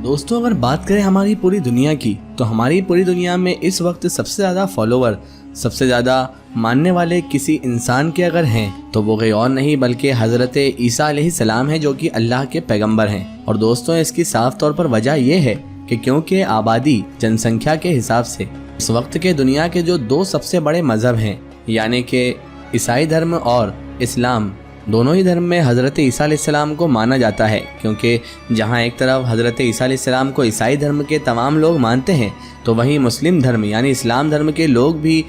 दोस्तों अगर बात करें हमारी पूरी दुनिया की, तो हमारी पूरी दुनिया में इस वक्त सबसे ज़्यादा फॉलोवर, सबसे ज़्यादा मानने वाले किसी इंसान के अगर हैं तो वो कोई और नहीं बल्कि हज़रत ईसा अलैहिस्सलाम है, जो कि अल्लाह के पैगंबर हैं। और दोस्तों इसकी साफ तौर पर वजह यह है कि क्योंकि आबादी जनसंख्या के हिसाब से इस वक्त के दुनिया के जो दो सबसे बड़े मज़हब हैं, यानी कि ईसाई धर्म और इस्लाम, दोनों ही धर्म में हज़रत ईसा अलैहिस्सलाम को माना जाता है। क्योंकि जहाँ एक तरफ हज़रत ईसा अलैहिस्सलाम को ईसाई धर्म के तमाम लोग मानते हैं, तो वहीं मुस्लिम धर्म यानी इस्लाम धर्म के लोग भी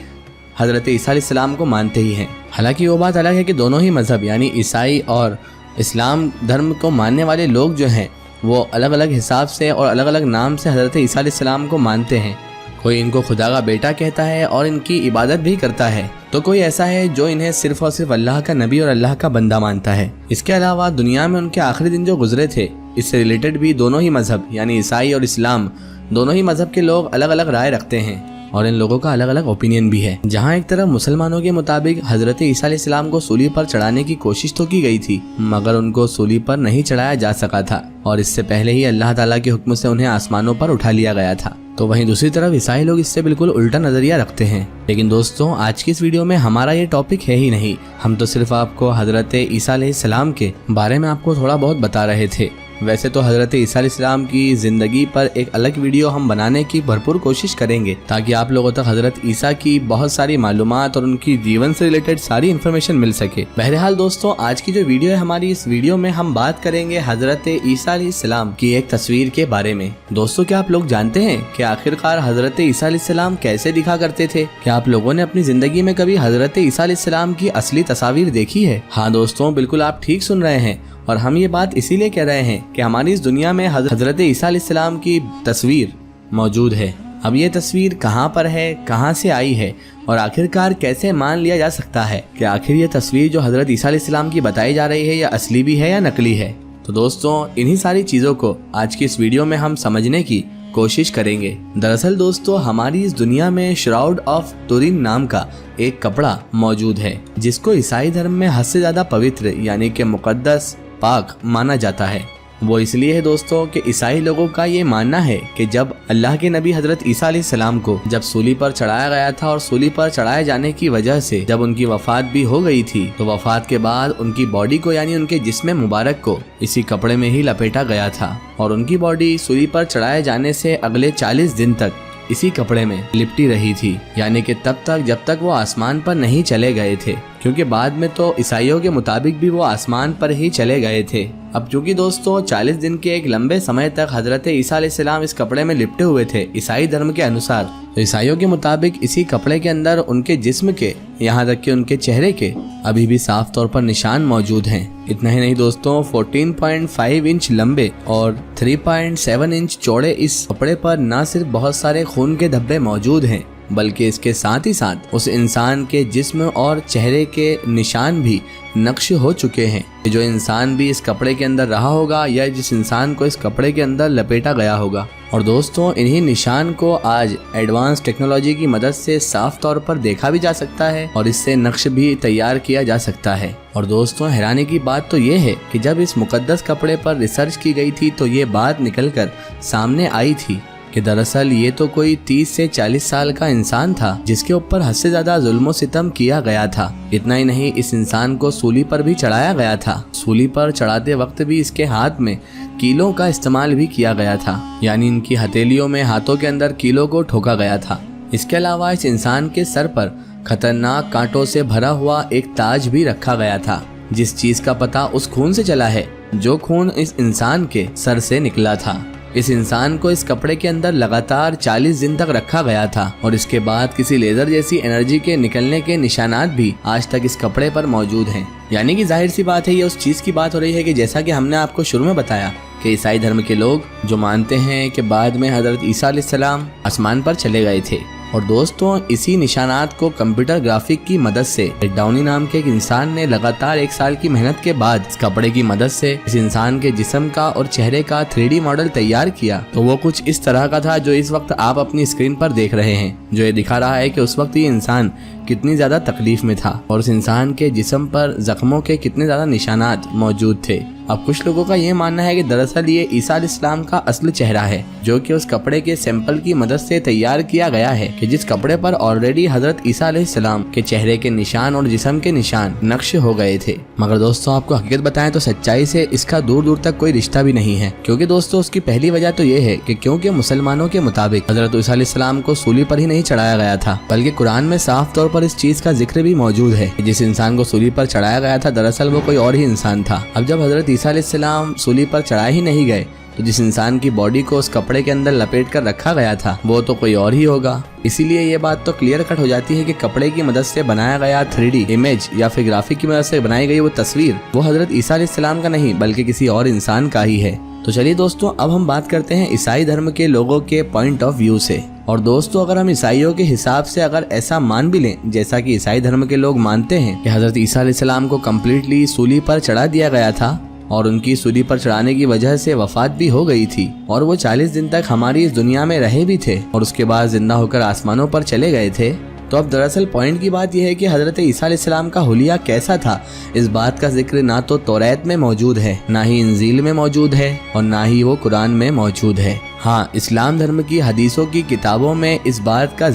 हज़रत ईसा अलैहिस्सलाम को मानते ही हैं। हालांकि वो बात अलग है कि दोनों ही मज़हब यानी ईसाई और इस्लाम धर्म को मानने वाले लोग जो हैं वो अलग अलग हिसाब से और अलग अलग नाम से हज़रत ईसा अलैहिस्सलाम को मानते हैं। कोई इनको खुदा का बेटा कहता है और इनकी इबादत भी करता है, तो कोई ऐसा है जो इन्हें सिर्फ और सिर्फ अल्लाह का नबी और अल्लाह का बंदा मानता है। इसके अलावा दुनिया में उनके आखिरी दिन जो गुजरे थे, इससे रिलेटेड भी दोनों ही मज़हब यानी ईसाई और इस्लाम, दोनों ही मज़हब के लोग अलग अलग राय रखते हैं और इन लोगों का अलग अलग ओपिनियन भी है। जहाँ एक तरफ मुसलमानों के मुताबिक हज़रत ईसा अलैहिस्सलाम को सूली पर चढ़ाने की कोशिश तो की गई थी, मगर उनको सूली पर नहीं चढ़ाया जा सका था और इससे पहले ही अल्लाह ताला के हुक्म से उन्हें आसमानों पर उठा लिया गया था। तो वहीं दूसरी तरफ ईसाई लोग इससे बिल्कुल उल्टा नजरिया रखते हैं। लेकिन दोस्तों आज की इस वीडियो में हमारा ये टॉपिक है ही नहीं, हम तो सिर्फ आपको हज़रत ईसा अलैहिस्सलाम के बारे में आपको थोड़ा बहुत बता रहे थे। वैसे तो हज़रत ईसा अलैहिस्सलाम की ज़िंदगी पर एक अलग वीडियो हम बनाने की भरपूर कोशिश करेंगे, ताकि आप लोगों तक हज़रत ईसा की बहुत सारी मालूमात और उनकी जीवन से रिलेटेड सारी इन्फॉर्मेशन मिल सके। बहरहाल दोस्तों आज की जो वीडियो है हमारी, इस वीडियो में हम बात करेंगे हज़रत ईसा अलैहिस्सलाम की एक तस्वीर के बारे में। दोस्तों क्या आप लोग जानते हैं कि आखिरकार हज़रत ईसा अलैहिस्सलाम कैसे दिखा करते थे? क्या आप लोगों ने अपनी ज़िंदगी में कभी हज़रत ईसा अलैहिस्सलाम की असली तस्वीर देखी है? हाँ दोस्तों बिल्कुल आप ठीक सुन रहे हैं, और हम ये बात इसीलिए कह रहे हैं कि हमारी इस दुनिया में हज़रत ईसा अलैहिस्सलाम की तस्वीर मौजूद है। अब ये तस्वीर कहाँ पर है, कहाँ से आई है और आखिरकार कैसे मान लिया जा सकता है कि आखिर ये तस्वीर जो हज़रत ईसा अलैहिस्सलाम की बताई जा रही है या असली भी है या नकली है? तो दोस्तों इन्हीं सारी चीज़ों को आज की इस वीडियो में हम समझने की कोशिश करेंगे। दरअसल दोस्तों हमारी इस दुनिया में श्राउड ऑफ तुरीन नाम का एक कपड़ा मौजूद है, जिसको ईसाई धर्म में हद से ज़्यादा पवित्र यानी कि मुकद्दस, पाक माना जाता है। वो इसलिए है दोस्तों कि ईसाई लोगों का ये मानना है कि जब अल्लाह के नबी हज़रत ईसा अलैहिस्सलाम को जब सूली पर चढ़ाया गया था और सूली पर चढ़ाए जाने की वजह से जब उनकी वफात भी हो गई थी, तो वफात के बाद उनकी बॉडी को यानी उनके जिस्म मुबारक को इसी कपड़े में ही लपेटा गया था और उनकी बॉडी सूली पर चढ़ाए जाने से अगले 40 दिन तक इसी कपड़े में लिपटी रही थी, यानी कि तब तक जब तक वो आसमान पर नहीं चले गए थे, क्योंकि बाद में तो ईसाइयों के मुताबिक भी वो आसमान पर ही चले गए थे। अब चूंकि दोस्तों 40 दिन के एक लंबे समय तक हज़रत ईसा अलैहिस्सलाम इस कपड़े में लिपटे हुए थे ईसाई धर्म के अनुसार, तो ईसाइयों के मुताबिक इसी कपड़े के अंदर उनके जिस्म के, यहाँ तक कि उनके चेहरे के अभी भी साफ तौर पर निशान मौजूद हैं। इतना ही नहीं दोस्तों 14.5 इंच लंबे और 3.7 इंच चौड़े इस कपड़े पर न सिर्फ बहुत सारे खून के धब्बे मौजूद हैं, बल्कि इसके साथ ही साथ उस इंसान के जिस्म और चेहरे के निशान भी नक्श हो चुके हैं। जो इंसान भी इस कपड़े के अंदर रहा होगा या जिस इंसान को इस कपड़े के अंदर लपेटा गया होगा। और दोस्तों इन्हीं निशान को आज एडवांस टेक्नोलॉजी की मदद से साफ तौर पर देखा भी जा सकता है और इससे नक्श भी तैयार किया जा सकता है। और दोस्तों हैरानी की बात तो ये है कि जब इस मुकद्दस कपड़े पर रिसर्च की गई थी तो ये बात निकलकर सामने आई थी कि दरअसल ये तो कोई 30 से 40 साल का इंसान था जिसके ऊपर हद से ज्यादा जुल्म सितम किया गया था। इतना ही नहीं, इस इंसान को सूली पर भी चढ़ाया गया था। सूली पर चढ़ाते वक्त भी इसके हाथ में कीलों का इस्तेमाल भी किया गया था, यानी इनकी हथेलियों में, हाथों के अंदर कीलों को ठोका गया था। इसके अलावा इस इंसान के सर पर खतरनाक कांटों से भरा हुआ एक ताज भी रखा गया था, जिस चीज का पता उस खून से चला है जो खून इस इंसान के सर से निकला था। इस इंसान को इस कपड़े के अंदर लगातार 40 दिन तक रखा गया था और इसके बाद किसी लेजर जैसी एनर्जी के निकलने के निशानात भी आज तक इस कपड़े पर मौजूद हैं। यानी कि जाहिर सी बात है ये उस चीज की बात हो रही है कि जैसा कि हमने आपको शुरू में बताया कि ईसाई धर्म के लोग जो मानते हैं कि बाद में हज़रत ईसा अलैहिस्सलाम आसमान पर चले गए थे। और दोस्तों इसी निशानात को कंप्यूटर ग्राफिक की मदद से डाउनी नाम के एक इंसान ने लगातार 1 साल की मेहनत के बाद इस कपड़े की मदद से इस इंसान के जिस्म का और चेहरे का 3D मॉडल तैयार किया। तो वो कुछ इस तरह का था जो इस वक्त आप अपनी स्क्रीन पर देख रहे हैं, जो ये दिखा रहा है कि उस वक्त ये इंसान कितनी ज्यादा तकलीफ में था और उस इंसान के जिस्म पर जख्मों के कितने ज्यादा निशानात मौजूद थे। अब कुछ लोगों का ये मानना है कि दरअसल ये ईसा अलैहिस्सलाम का असली चेहरा है, जो कि उस कपड़े के सैंपल की मदद से तैयार किया गया है कि जिस कपड़े पर ऑलरेडी हजरत ईसा अलैहिस्सलाम के चेहरे के निशान और जिस्म के निशान नक्श हो गए थे। मगर दोस्तों आपको हकीकत बताएं तो सच्चाई से इसका दूर दूर तक कोई रिश्ता भी नहीं है, क्योंकि दोस्तों उसकी पहली वजह तो ये है कि क्योंकि मुसलमानों के मुताबिक हजरत ईसा अलैहिस्सलाम को सूली पर ही नहीं चढ़ाया गया था, बल्कि कुरान में साफ तौर पर इस चीज का जिक्र भी मौजूद है कि जिस इंसान को सूली पर चढ़ाया गया था दरअसल वो कोई और ही इंसान था। अब जब हजरत ईसा अलैहिस्सलाम सूली पर चढ़ाए ही नहीं गए तो जिस इंसान की बॉडी को उस कपड़े के अंदर लपेट कर रखा गया था वो तो कोई और ही होगा। इसीलिए ये बात तो क्लियर कट हो जाती है कि कपड़े की मदद से बनाया गया 3D इमेज या फिर ग्राफिक की मदद से बनाई गई वो तस्वीर वो हजरत ईसा अलैहिस्सलाम का नहीं बल्कि किसी और इंसान का ही है। तो चलिए दोस्तों अब हम बात करते हैं ईसाई धर्म के लोगों के पॉइंट ऑफ व्यू से। और दोस्तों अगर हम ईसाइयों के हिसाब से अगर ऐसा मान भी लें जैसा कि ईसाई धर्म के लोग मानते हैं कि हजरत ईसा अलैहिस्सलाम को कम्प्लीटली सूली पर चढ़ा दिया गया था और उनकी सूली पर चढ़ाने की वजह से वफात भी हो गई थी और वो 40 दिन तक हमारी इस दुनिया में रहे भी थे और उसके बाद जिंदा होकर आसमानों पर चले गए थे, तो अब दरअसल पॉइंट की बात यह है कि हजरत ईसा अलैहिस्सलाम का हुलिया कैसा था। इस बात का जिक्र ना तो तौरात में मौजूद है, ना ही इंजील में मौजूद है और ना ही वो कुरान में मौजूद है। हाँ, इस्लाम धर्म की हदीसों की किताबों में इस बात का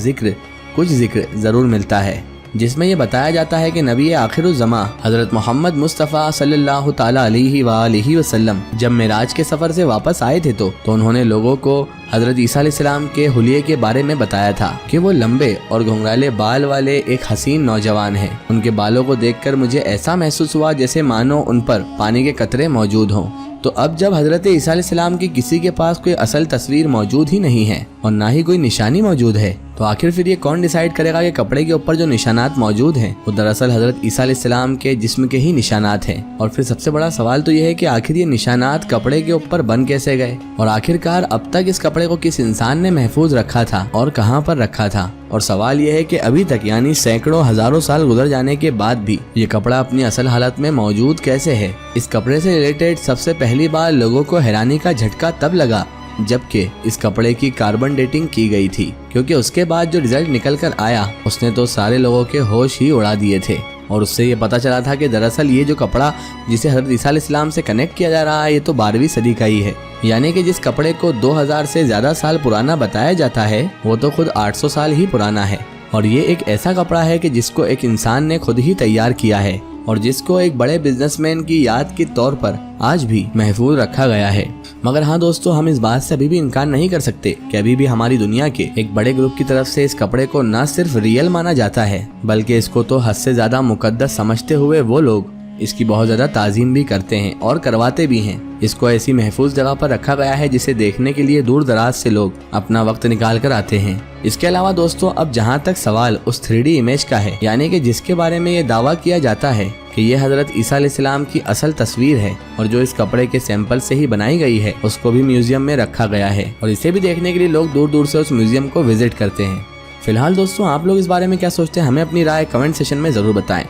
कुछ जिक्र जरूर मिलता है, जिसमें ये बताया जाता है कि नबी आखिरुज़्ज़मा हजरत मोहम्मद मुस्तफ़ा सल्लल्लाहु ताला अलैहि वसल्लम जब मेराज के सफर से वापस आए थे तो उन्होंने लोगों को हजरत ईसा अलैहिस्सलाम के हुलिये के बारे में बताया था कि वो लंबे और घुंघराले बाल वाले एक हसीन नौजवान हैं। उनके बालों को देखकर मुझे ऐसा महसूस हुआ जैसे मानो उन पर पानी के कतरे मौजूद हों। तो अब जब हजरत ईसा अलैहिस्सलाम की किसी के पास कोई असल तस्वीर मौजूद ही नहीं है और ना ही कोई निशानी मौजूद है, तो आखिर फिर ये कौन डिसाइड करेगा कि कपड़े के ऊपर जो निशानात मौजूद हैं वो दरअसल हजरत ईसा अलैहिस्सलाम के जिस्म के ही निशानात हैं। और फिर सबसे बड़ा सवाल तो ये है कि आखिर ये निशानात कपड़े के ऊपर बन कैसे गए और आखिरकार अब तक इस कपड़े को किस इंसान ने महफूज रखा था और कहाँ पर रखा था। और सवाल यह है कि अभी तक यानी सैकड़ों हजारों साल गुजर जाने के बाद भी ये कपड़ा अपनी असल हालत में मौजूद कैसे है। इस कपड़े से रिलेटेड सबसे पहली बार लोगों को हैरानी का झटका तब लगा जबकि इस कपड़े की कार्बन डेटिंग की गई थी, क्योंकि उसके बाद जो रिजल्ट निकल कर आया उसने तो सारे लोगों के होश ही उड़ा दिए थे। और उससे ये पता चला था कि दरअसल ये जो कपड़ा जिसे हजरत ईसा अलैहिस्सलाम से कनेक्ट किया जा रहा है ये तो 12वीं सदी का ही है, यानी कि जिस कपड़े को 2000 से ज्यादा साल पुराना बताया जाता है वो तो खुद 800 साल ही पुराना है। और ये एक ऐसा कपड़ा है कि जिसको एक इंसान ने खुद ही तैयार किया है और जिसको एक बड़े बिजनेसमैन की याद के तौर पर आज भी महफूज रखा गया है। मगर हाँ दोस्तों, हम इस बात से अभी भी इनकार नहीं कर सकते कि अभी भी हमारी दुनिया के एक बड़े ग्रुप की तरफ से इस कपड़े को न सिर्फ रियल माना जाता है बल्कि इसको तो हद से ज्यादा मुकद्दस समझते हुए वो लोग इसकी बहुत ज्यादा ताजीम भी करते हैं और करवाते भी हैं। इसको ऐसी महफूज जगह पर रखा गया है जिसे देखने के लिए दूर दराज से लोग अपना वक्त निकाल कर आते हैं। इसके अलावा दोस्तों, अब जहाँ तक सवाल उस 3D इमेज का है, यानी कि जिसके बारे में ये दावा किया जाता है कि ये हजरत ईसा अलैहिस्सलाम की असल तस्वीर है और जो इस कपड़े के सैंपल से ही बनाई गई है, उसको भी म्यूजियम में रखा गया है और इसे भी देखने के लिए लोग दूर दूर से उस म्यूजियम को विजिट करते हैं। फिलहाल दोस्तों, आप लोग इस बारे में क्या सोचते हैं, हमें अपनी राय कमेंट सेशन में जरूर बताएं।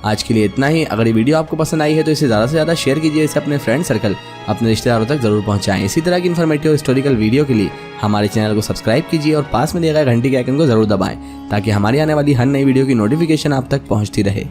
आज के लिए इतना ही। अगर ये वीडियो आपको पसंद आई है तो इसे ज़्यादा से ज़्यादा शेयर कीजिए, इसे अपने फ्रेंड सर्कल, अपने रिश्तेदारों तक जरूर पहुंचाएं। इसी तरह की इन्फॉर्मेटिव हिस्टोरिकल वीडियो के लिए हमारे चैनल को सब्सक्राइब कीजिए और पास में दिए गए घंटी के आइकन को जरूर दबाएं ताकि हमारी आने वाली हर नई वीडियो की नोटिफिकेशन आप तक पहुंचती रहे।